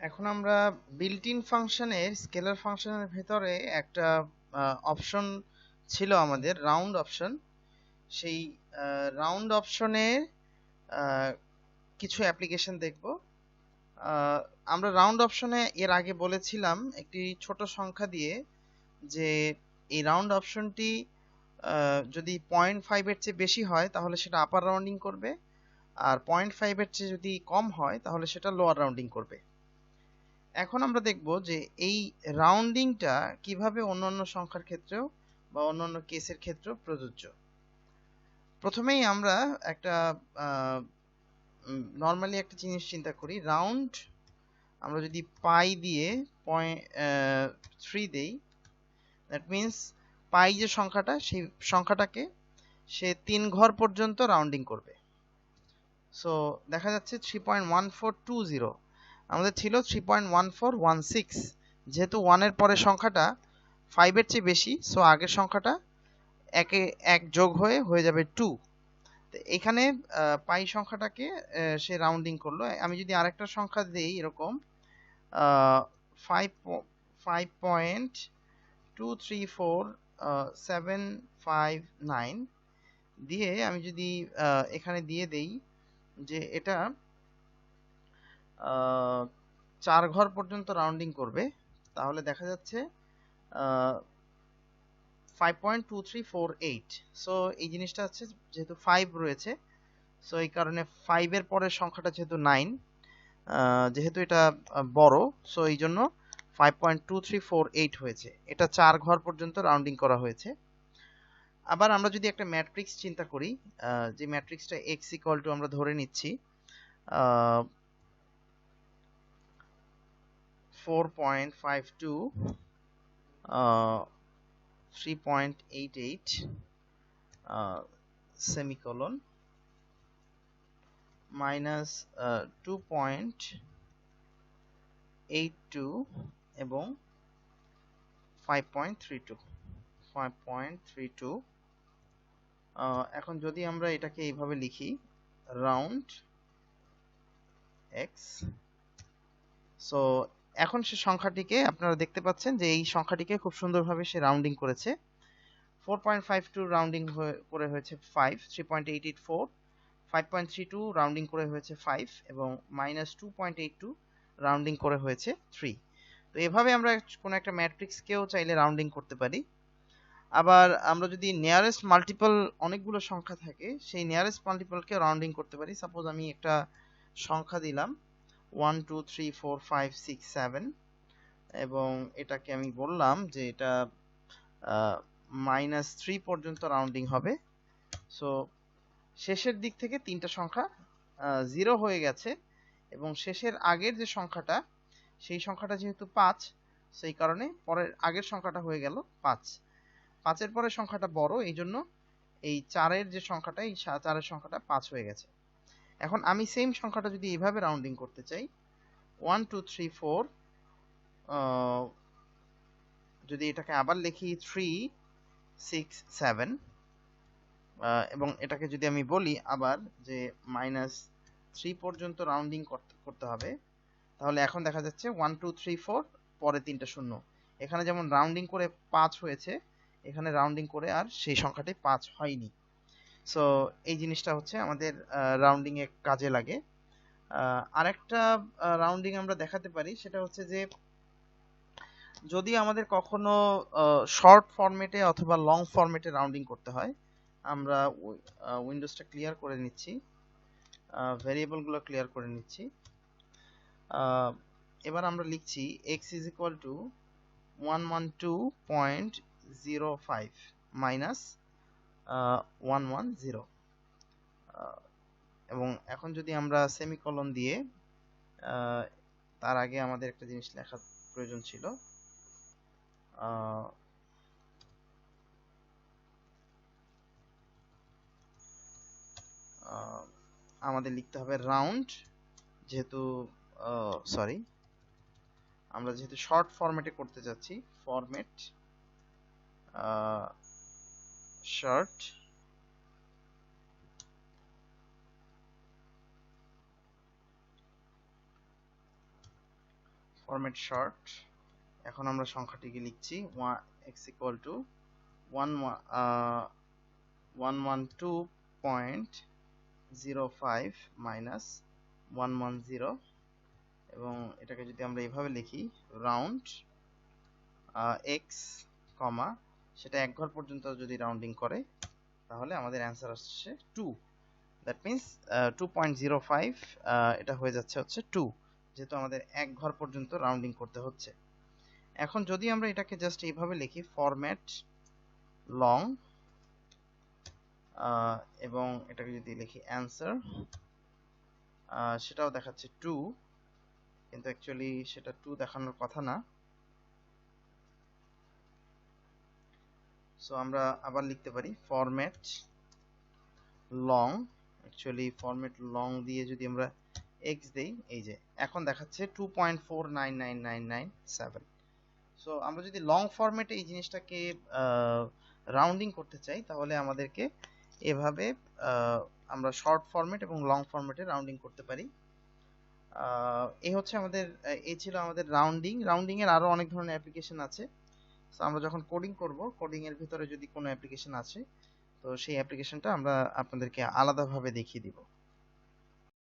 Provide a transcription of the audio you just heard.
এখন আমরা built in ফাংশনের স্কেলার ফাংশনের ভেতরে একটা অপশন ছিল আমাদের রাউন্ড অপশন। সেই রাউন্ড অপশনের কিছু অ্যাপ্লিকেশন দেখব। আমরা রাউন্ড অপশনে এর আগে বলেছিলাম একটি ছোট সংখ্যা দিয়ে যে এই রাউন্ড অপশনটি যদি 0.5 এর চেয়ে বেশি হয় তাহলে সেটা আপার রাউন্ডিং করবে, আর 0.5 এর চেয়ে যদি কম হয় তাহলে সেটা লোয়ার রাউন্ডিং করবে। এখন আমরা দেখব যে এই রাউন্ডিংটা কিভাবে অন্যান্য সংখ্যার ক্ষেত্রেও বা অন্যান্য কেসের ক্ষেত্রেও প্রযোজ্য। প্রথমেই আমরা একটা নর্মালি একটা জিনিস চিন্তা করি, রাউন্ড আমরা যদি পাই দিয়ে 0.3 দেই, দ্যাট মিন্স পাই যে সংখ্যাটা সেই সংখ্যাটাকে সে 3 ঘর পর্যন্ত রাউন্ডিং করবে। সো দেখা যাচ্ছে 3.1420, আমাদের ছিল 3.1416। যেহেতু 1 এর পরের সংখ্যাটা 5 এর চেয়ে বেশি, সো আগের সংখ্যাটা একে এক যোগ হয়ে যাবে 2। তো এখানে পাই সংখ্যাটাকে সে রাউন্ডিং করলো। আমি যদি আরেকটা সংখ্যা দেই এরকম 5.234759 দিয়ে আমি যদি এখানে দিয়ে দেই যে এটা 4 ঘর পর্যন্ত রাউন্ডিং করবে, তাহলে দেখা যাচ্ছে 5.2348। সো এই জিনিসটা হচ্ছে যেহেতু 5 রয়েছে, সো এই কারণে 5 এর পরের সংখ্যাটা যেহেতু 9, যেহেতু এটা বড়, সো এই জন্য 5.2348 হয়েছে। এটা 4 ঘর পর্যন্ত রাউন্ডিং করা হয়েছে। আবার আমরা যদি একটা ম্যাট্রিক্স চিন্তা করি, যে ম্যাট্রিক্সটা x ইকুয়াল টু আমরা ধরে নিচ্ছি 4.52 3.88 সেমিকোলন মাইনাস 2.82 এবং 5.32। এখন যদি আমরা এটাকে এইভাবে লিখি রাউন্ড x, সো এখন সে সংখ্যাটিকে আপনারা দেখতে পাচ্ছেন যে এই সংখ্যাটিকে খুব সুন্দরভাবে সে রাউন্ডিং করেছে। 4.52 রাউন্ডিং করে হয়েছে 5, 3.884, 5.32 রাউন্ডিং করে হয়েছে 5 এবং মাইনাস 2.82 রাউন্ডিং করে হয়েছে 3। তো এভাবে আমরা কোনো একটা ম্যাট্রিক্সকেও চাইলে রাউন্ডিং করতে পারি। আবার আমরা যদি নিয়ারেস্ট মাল্টিপল অনেকগুলো সংখ্যা থাকে সেই নিয়ারেস্ট মাল্টিপলকে রাউন্ডিং করতে পারি। সাপোজ আমি একটা সংখ্যা দিলাম 1 2 3 4 5 6 7 এবং এটাকে আমি বললাম যে এটা -3 পর্যন্ত রাউন্ডিং হবে। সো শেষের দিক থেকে তিনটা সংখ্যা 0 হয়ে গেছে এবং শেষের আগের যে সংখ্যাটা সেই সংখ্যাটা যেহেতু 5, সেই কারণে পরের আগের সংখ্যাটা হয়ে গেল 5। 5 এর পরের সংখ্যাটা বড়, এই জন্য এই 4 এর যে সংখ্যাটা, এই 4 এর সংখ্যাটা 5 হয়ে গেছে। এখন আমি সেম সংখ্যাটা যদি এইভাবে রাউন্ডিং করতে চাই 1 2 3 4, যদি এটাকে আবার লিখি 3 6 7 এবং এটাকে যদি আমি বলি আবার যে -3 পর্যন্ত রাউন্ডিং করতে হবে, তাহলে এখন দেখা যাচ্ছে 1 2 3 4 পরে তিনটা শূন্য। এখানে যেমন রাউন্ডিং করে 5 হয়েছে, এখানে রাউন্ডিং করে আর সেই সংখ্যাটি 5 হয়নি। সো এই জিনিসটা হচ্ছে আমাদের রাউন্ডিং এ কাজে লাগে। আরেকটা রাউন্ডিং আমরা দেখাতে পারি, সেটা হচ্ছে যে যদি আমাদের কখনো শর্ট ফরম্যাটে অথবা লং ফরম্যাটে রাউন্ডিং করতে হয়, আমরা উইন্ডোজটা ক্লিয়ার করে নিচ্ছি, ভেরিয়েবলগুলো ক্লিয়ার করে নিচ্ছি। এবার আমরা লিখছি x is equal to 112.05 minus 110, এবং এখন যদি আমরা সেমিকোলন দিয়ে তার আগে আমাদের একটা জিনিস লেখার প্রয়োজন ছিল, আমাদের লিখতে হবে রাউন্ড, যেহেতু সরি আমরা যেহেতু শর্ট ফরম্যাটে করতে যাচ্ছি, ফরম্যাট শর্ট ফরম্যাট শর্ট, এখন আমরা সংখ্যাটিকে লিখছি x ইকুয়াল টু 112.05 মাইনাস 110, এবং এটাকে যদি আমরা এইভাবে লিখি রাউন্ড x কমা সেটা এক ঘর পর্যন্ত যদি রাউন্ডিং করে তাহলে আমাদের অ্যান্সার আসছে 2। দ্যাট মিন্স 2.05 এটা হয়ে যাচ্ছে হচ্ছে 2, যেহেতু আমাদের এক ঘর পর্যন্ত রাউন্ডিং করতে হচ্ছে। এখন যদি আমরা এটাকে জাস্ট এইভাবে লিখি ফরম্যাট লং, এবং এটাকে যদি লিখি অ্যান্সার, সেটাও দেখাচ্ছে 2, কিন্তু অ্যাকচুয়ালি সেটা 2 দেখানোর কথা না। সো আমরা আবার লিখতে পারি format long, actually format long দিয়ে যদি আমরা x দেই, এই যে এখন দেখাচ্ছে 2.499997। সো আমরা যদি লং ফরম্যাটে এই জিনিসটাকে রাউন্ডিং করতে চাই তাহলে আমাদেরকে এভাবে আমরা শর্ট ফরম্যাট এবং লং ফরম্যাটে রাউন্ডিং করতে পারি। এই হচ্ছে আমাদের, এই ছিল আমাদের রাউন্ডিং এর আরো অনেক ধরনের অ্যাপ্লিকেশন আছে। সো আমরা যখন কোডিং করব, কোডিং এর ভিতরে যদি কোনো অ্যাপ্লিকেশন আছে তো সেই অ্যাপ্লিকেশনটা আমরা আপনাদেরকে আলাদাভাবে দেখিয়ে দিব।